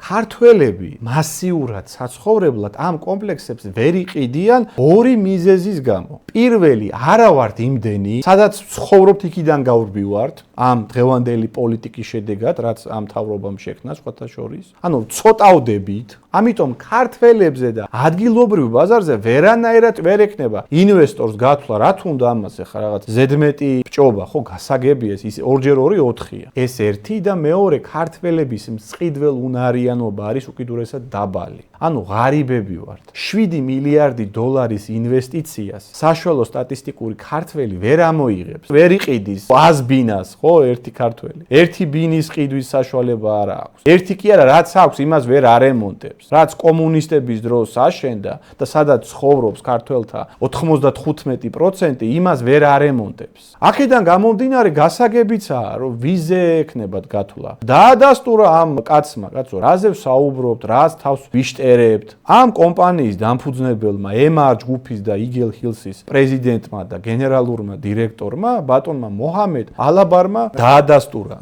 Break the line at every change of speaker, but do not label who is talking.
ქართველები მასიურად საცხოვრებლად ამ კომპლექსებს ვერ იყიდიან ორი მიზეზის გამო. Პირველი, არა ვართ იმდენი, სადაც ცხოვრობთ იქიდან გავრბივართ ამ დღევანდელი პოლიტიკის შედეგად, რაც ამ მთავრობამ შექმნა სხვათა შორის. ანუ ცოტავდებით, ამიტომ ქართველებზე და ადგილობრივ ბაზარზე ვერანაირად ვერ ექნება ინვესტორს გათვლა, რა თუნდა ამას ახლა რაღაც ზედმეტი ბჭობა, ხო, გასაგებია ის 2x2 4-ია. ეს ერთი და მეორე ქართველების მწყიდველ უნარიანობა არის უკიდურესად დაბალი. ანუ ღარიბები ვართ. 7 მილიარდი დოლარის ინვესტიციას საშუალო სტატისტიკური ქართველი ვერ ამოიღებს. ვერ იყიდის 100 ბინას, ხო, ერთი ქართველი. ერთი ბინის ყიდვის საშუალება არ აქვს. ერთი კი არა, რაც აქვს, იმას ვერ არემონტებს. რაც კომუნისტების დროს აშენდა და სადაც ცხოვრობს ქართველთა 95%, იმას ვერ არემონტებს. აქედან გამომდინარე გასაგებიცაა, რომ ვიზე ექნებათ გათვლა. დაადასტურა ამ კაცმა, კაცო, რაზე ვსაუბრობთ, რას თავს ვიშტერებთ. ამ კომპანიის დამფუძნებელმა MR ჯგუფის და Eagle Hills-ის პრეზიდენტმა და გენერალურმა დირექტორმა, ბატონმა მოჰამედ ალაბარმა დაადასტურა.